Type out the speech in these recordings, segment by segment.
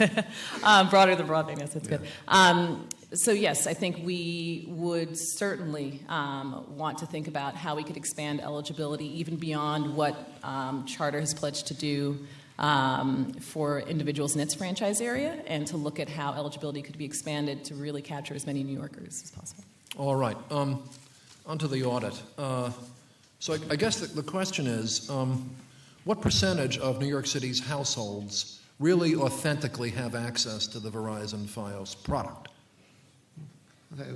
Broader than broadband, yes, that's good. So yes, I think we would certainly want to think about how we could expand eligibility even beyond what Charter has pledged to do for individuals in its franchise area, and to look at how eligibility could be expanded to really capture as many New Yorkers as possible. All right. Onto the audit. So I guess the question is, what percentage of New York City's households really authentically have access to the Verizon Fios product? Okay,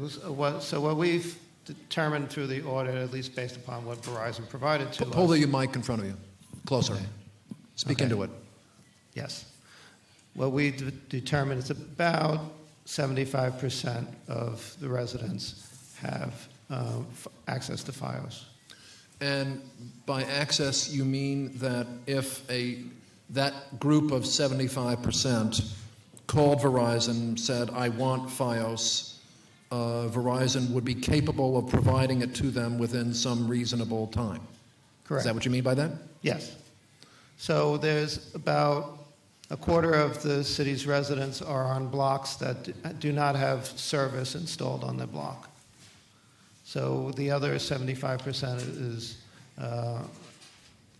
so what we've determined through the audit, at least based upon what Verizon provided to us... Hold the mic in front of you. Closer. Okay. Speak into it. Yes. What we determined is about 75% of the residents have access to Fios. And by access, you mean that if that group of 75% called Verizon, said, I want Fios, Verizon would be capable of providing it to them within some reasonable time. Correct. Is that what you mean by that? Yes. So there's about a quarter of the city's residents are on blocks that do not have service installed on their block. So the other 75% is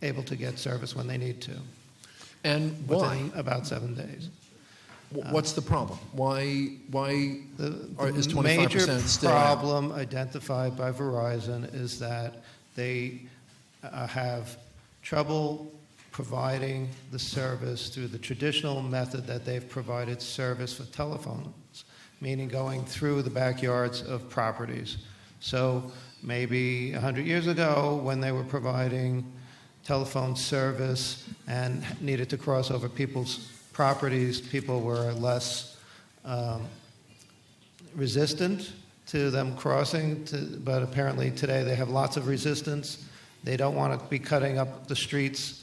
able to get service when they need to. And why? Within about 7 days. What's the problem? Why is 25% major still problem identified by Verizon is that they have trouble providing the service through the traditional method that they've provided service for telephones, meaning going through the backyards of properties. So maybe 100 years ago, when they were providing telephone service and needed to cross over people's properties, people were less resistant to them crossing, but apparently today they have lots of resistance. They don't want to be cutting up the streets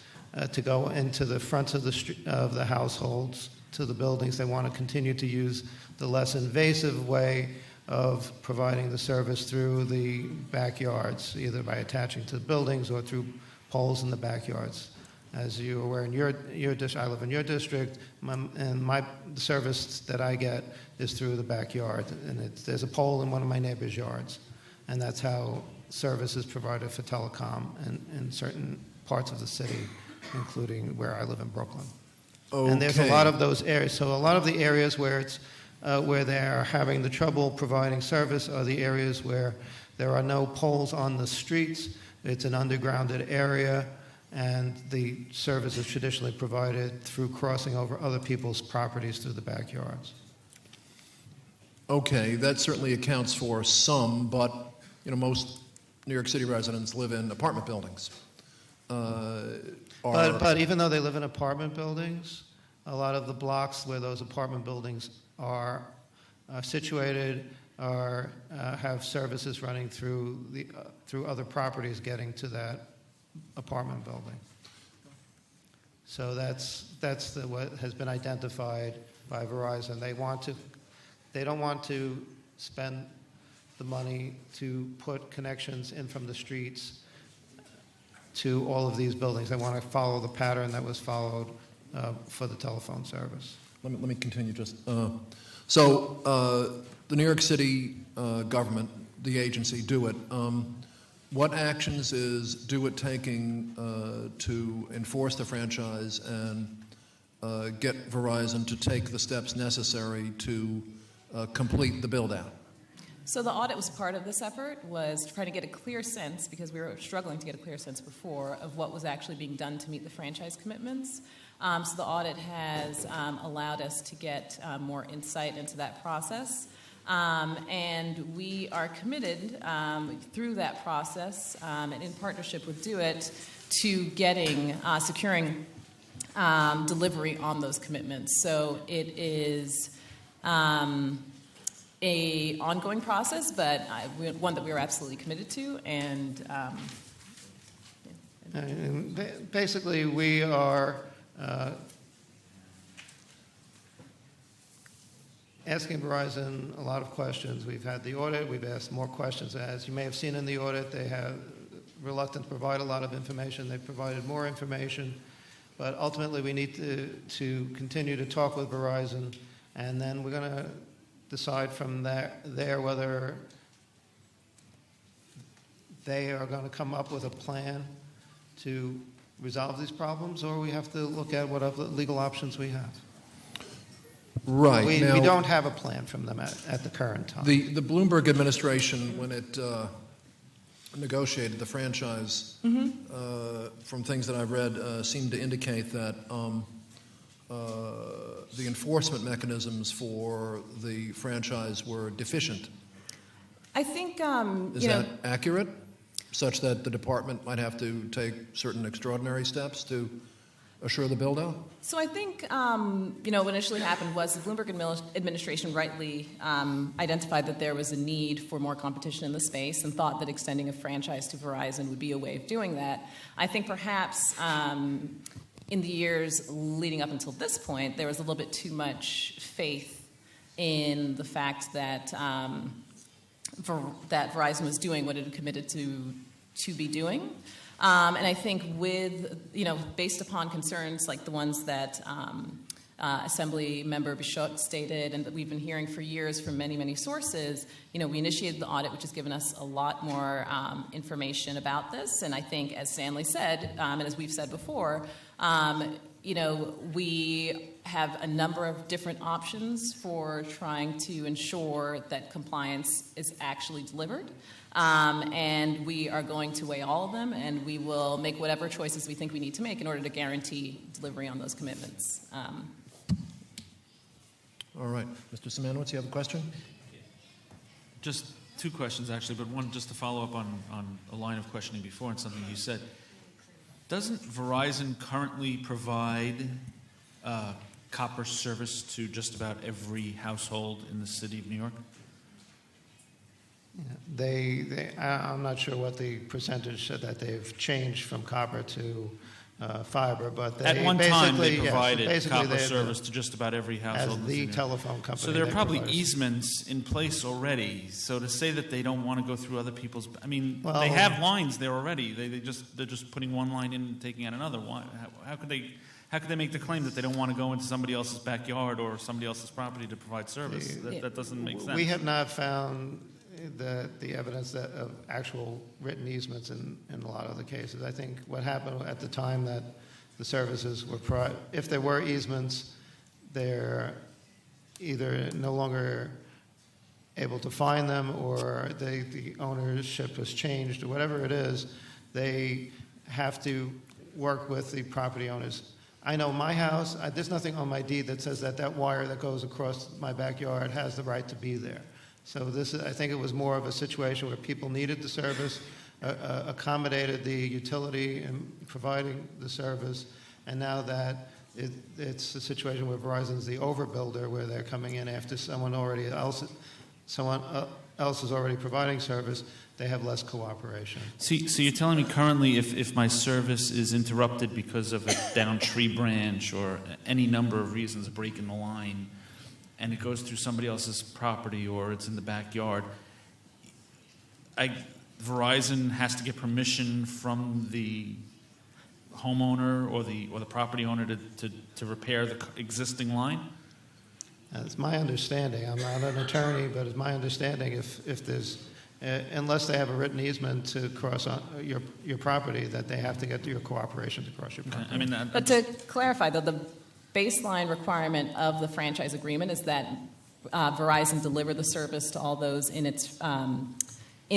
to go into the fronts of the households, to the buildings. They want to continue to use the less invasive way of providing the service through the backyards, either by attaching to the buildings or through poles in the backyards. As you're aware, in your district, I live in your district, and the service that I get is through the backyard, and there's a pole in one of my neighbor's yards, and that's how service is provided for telecom in certain parts of the city, including where I live in Brooklyn. Okay. And there's a lot of those areas. So a lot of the areas where where they are having the trouble providing service are the areas where there are no poles on the streets. It's an undergrounded area, and the service is traditionally provided through crossing over other people's properties through the backyards. Okay, that certainly accounts for some, but most New York City residents live in apartment buildings. But even though they live in apartment buildings, a lot of the blocks where those apartment buildings are situated have services running through other properties getting to that apartment building. So that's what has been identified by Verizon. They don't want to spend the money to put connections in from the streets to all of these buildings. They want to follow the pattern that was followed for the telephone service. Let me continue just. So the New York City government, the agency, DO-IT, what actions is DO-IT taking to enforce the franchise and get Verizon to take the steps necessary to complete the build-out? So the audit was part of this effort, was trying to get a clear sense, because we were struggling to get a clear sense before, of what was actually being done to meet the franchise commitments. So the audit has allowed us to get more insight into that process. And we are committed through that process, and in partnership with DO-IT, to securing delivery on those commitments. So it is a ongoing process, but one that we are absolutely committed to. And basically, we are asking Verizon a lot of questions. We've had the audit. We've asked more questions. As you may have seen in the audit, they have reluctant to provide a lot of information. They've provided more information. But ultimately, we need to continue to talk with Verizon, and then we're going to decide from there whether they are going to come up with a plan to resolve these problems, or we have to look at what other legal options we have. Right. We now, don't have a plan from them at the current time. the Bloomberg administration, when it negotiated the franchise, from things that I've read, seemed to indicate that the enforcement mechanisms for the franchise were deficient. I think Is that accurate? Such that the department might have to take certain extraordinary steps to assure the build-out? So I think, what initially happened was the Bloomberg administration rightly identified that there was a need for more competition in the space and thought that extending a franchise to Verizon would be a way of doing that. I think perhaps in the years leading up until this point, there was a little bit too much faith in the fact that that Verizon was doing what it had committed to be doing. And I think based upon concerns like the ones that Assembly Member Bichotte stated and that we've been hearing for years from many, many sources, we initiated the audit, which has given us a lot more information about this. And I think, as Stanley said, and as we've said before, we have a number of different options for trying to ensure that compliance is actually delivered. And we are going to weigh all of them, and we will make whatever choices we think we need to make in order to guarantee delivery on those commitments. All right. Mr. Simanowicz, you have a question? Just two questions, actually, but one just to follow up on a line of questioning before and something you said. Doesn't Verizon currently provide copper service to just about every household in the city of New York? I'm not sure what the percentage that they've changed from copper to fiber, but they at one time they basically provided copper service to just about every household. As the telephone company. So there are probably easements in place already. So to say that they don't want to go through other people's, they have lines there already. They're just putting one line in and taking out another. How could they make the claim that they don't want to go into somebody else's backyard or somebody else's property to provide service? That doesn't make sense. We have not found the evidence of actual written easements in a lot of the cases. I think what happened at the time that the services were if there were easements, they're either no longer able to find them or the ownership has changed or whatever it is, they have to work with the property owners. I know my house, there's nothing on my deed that says that wire that goes across my backyard has the right to be there. So I think it was more of a situation where people needed the service, accommodated the utility in providing the service, and now that it's a situation where Verizon's the overbuilder, where they're coming in after someone else is already providing service, they have less cooperation. So you're telling me currently if my service is interrupted because of a downed tree branch or any number of reasons, a break in the line, and it goes through somebody else's property or it's in the backyard, Verizon has to get permission from the homeowner or the property owner to repair the existing line? It's my understanding. I'm not an attorney, but it's my understanding if there's unless they have a written easement to cross on your property, that they have to get your cooperation to cross your property. But to clarify, though, the baseline requirement of the franchise agreement is that Verizon deliver the service to all those in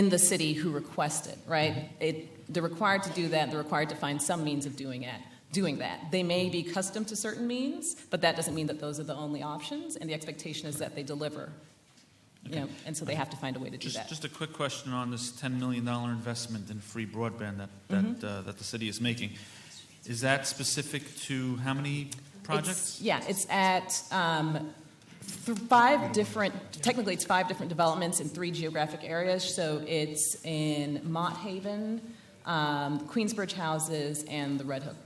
the city who request it, right? They're required to do that. They're required to find some means of doing that. They may be custom to certain means, but that doesn't mean that those are the only options, and the expectation is that they deliver. Okay. And so they have to find a way to do that. Just a quick question on this $10 million investment in free broadband that the city is making. Is that specific to how many projects? It's at 5 different developments in 3 geographic areas. So it's in Mott Haven, Queensbridge houses, and the Red Hook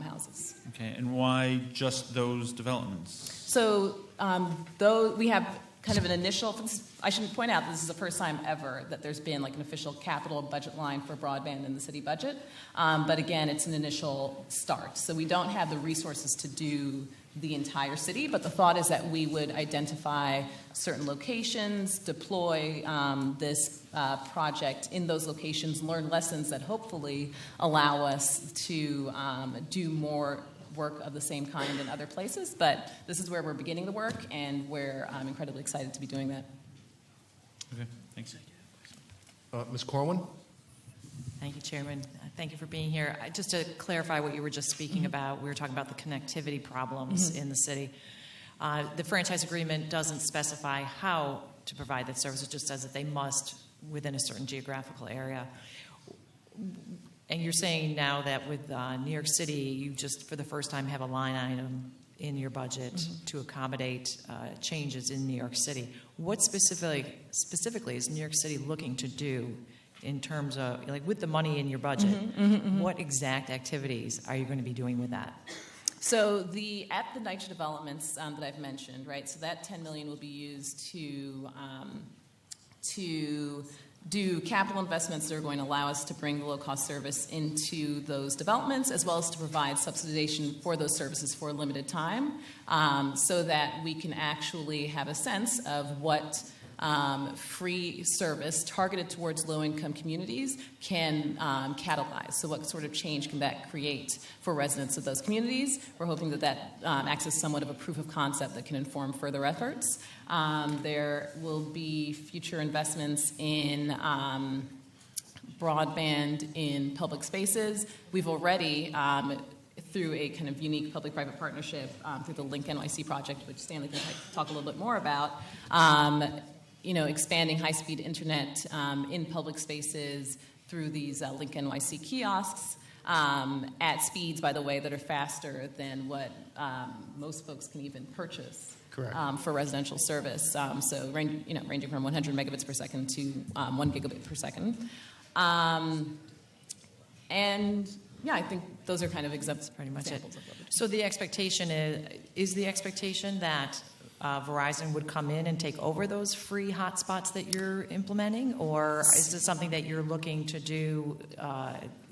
houses. Okay, and why just those developments? So we have kind of an initial, I should point out this is the first time ever that there's been like an official capital budget line for broadband in the city budget. But again, it's an initial start. So we don't have the resources to do the entire city, but the thought is that we would identify certain locations, deploy this project in those locations, learn lessons that hopefully allow us to do more work of the same kind in other places. But this is where we're beginning the work, and we're incredibly excited to be doing that. Okay, thanks. Ms. Corwin? Thank you, Chairman. Thank you for being here. Just to clarify what you were just speaking about, we were talking about the connectivity problems in the city. The franchise agreement doesn't specify how to provide that service. It just says that they must within a certain geographical area. And you're saying now that with New York City, you just for the first time have a line item in your budget to accommodate changes in New York City. What specifically is New York City looking to do in terms of, like, with the money in your budget? What exact activities are you going to be doing with that? So at the NYCHA developments that I've mentioned, right? So that $10 million will be used to do capital investments that are going to allow us to bring the low-cost service into those developments, as well as to provide subsidization for those services for a limited time, so that we can actually have a sense of what free service targeted towards low-income communities can catalyze. So what sort of change can that create for residents of those communities? We're hoping that acts as somewhat of a proof of concept that can inform further efforts. There will be future investments in broadband in public spaces. We've already through a kind of unique public-private partnership through the Link NYC project, which Stanley can talk a little bit more about, expanding high-speed internet in public spaces through these Link NYC kiosks at speeds, by the way, that are faster than what most folks can even purchase. Correct. For residential service. So ranging from 100 megabits per second to 1 gigabit per second. And yeah, I think those are kind of examples Pretty much it. of what we're doing. So the expectation is the expectation that Verizon would come in and take over those free hotspots that you're implementing, or is this something that you're looking to do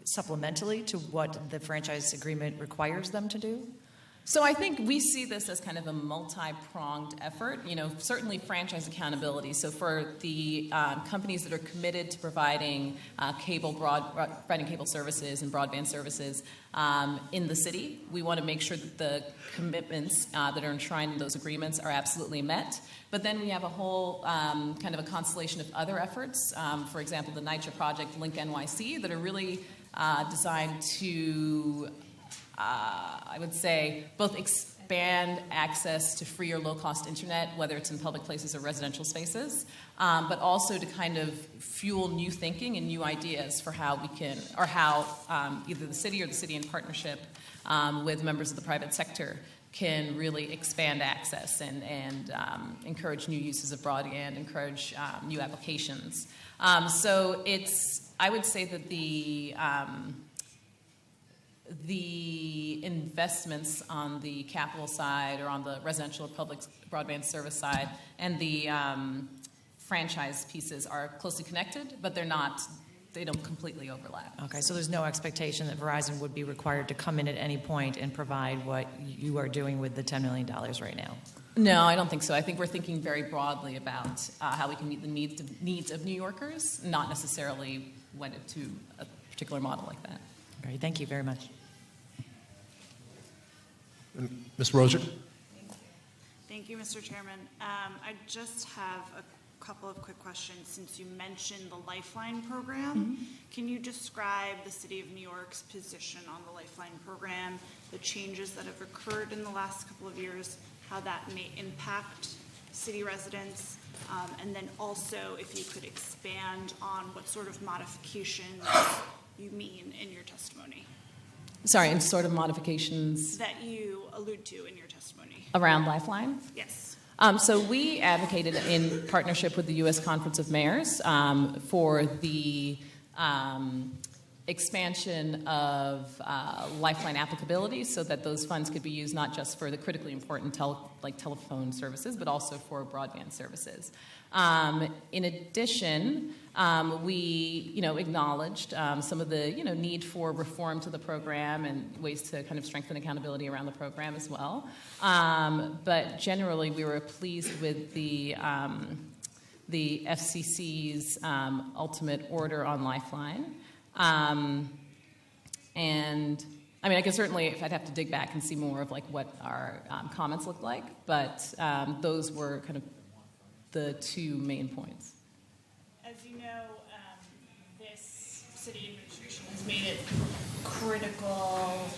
supplementally to what the franchise agreement requires them to do? So I think we see this as kind of a multi-pronged effort. Certainly franchise accountability. So for the companies that are committed to providing providing cable services and broadband services in the city, we want to make sure that the commitments that are enshrined in those agreements are absolutely met. But then we have a whole kind of a constellation of other efforts. For example, the NYCHA project, Link NYC, that are really designed to I would say both expand access to free or low-cost internet, whether it's in public places or residential spaces, but also to kind of fuel new thinking and new ideas for how we can, or how either the city or the city in partnership with members of the private sector can really expand access and encourage new uses of broadband, encourage new applications. So I would say that the investments on the capital side or on the residential or public broadband service side and the franchise pieces are closely connected, but they don't completely overlap. Okay, so there's no expectation that Verizon would be required to come in at any point and provide what you are doing with the $10 million right now? No, I don't think so. I think we're thinking very broadly about how we can meet the needs of New Yorkers, not necessarily wedded to a particular model like that. Great, thank you very much. Ms. Roser? Thank you, Mr. Chairman. I just have a couple of quick questions. Since you mentioned the Lifeline program, can you describe the City of New York's position on the Lifeline program, the changes that have occurred in the last couple of years, how that may impact city residents, and then also if you could expand on what sort of modifications you mean in your testimony? Sorry, and sort of modifications That you allude to in your testimony. around Lifeline? Yes. So we advocated in partnership with the U.S. Conference of Mayors for the expansion of Lifeline applicability so that those funds could be used not just for the critically important telephone services, but also for broadband services. In addition, we acknowledged some of the need for reform to the program and ways to kind of strengthen accountability around the program as well. But generally, we were pleased with the FCC's ultimate order on Lifeline. And I mean, I guess certainly if I'd have to dig back and see more of like what our comments look like, but those were kind of the two main points. As you know, this city administration has made it critical,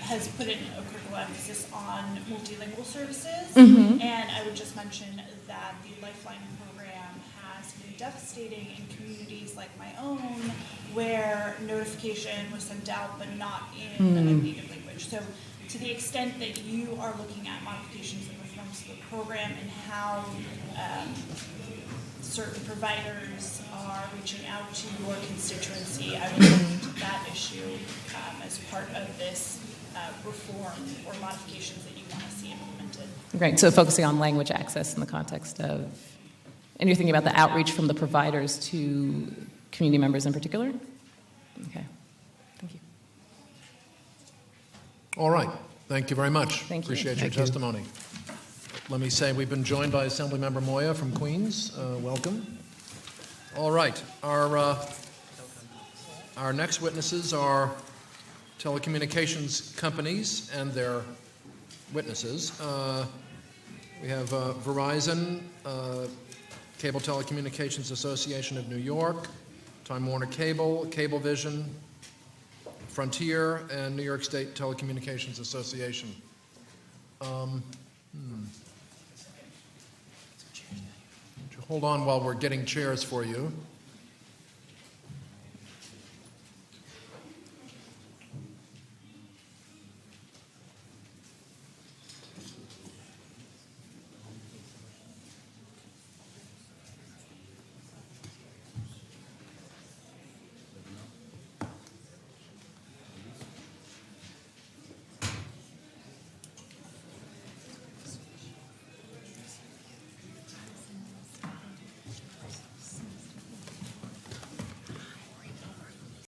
has put in a critical emphasis on multilingual services. And I would just mention that the Lifeline program has been devastating in communities like my own, where notification was sent out but not in a native language. So to the extent that you are looking at modifications and reforms to the program and how certain providers are reaching out to your constituency, I would look into that issue as part of this reform or modifications that you want to see implemented. Right, so focusing on language access in the context of, and you're thinking about the outreach from the providers to community members in particular? Okay, thank you. All right, thank you very much. Thank you. Appreciate your Thank you. testimony. Let me say we've been joined by Assemblymember Moya from Queens. Welcome. All right, our next witnesses are telecommunications companies and their witnesses. We have Verizon, Cable Telecommunications Association of New York, Time Warner Cable, Cablevision, Frontier, and New York State Telecommunications Association. Hold on while we're getting chairs for you.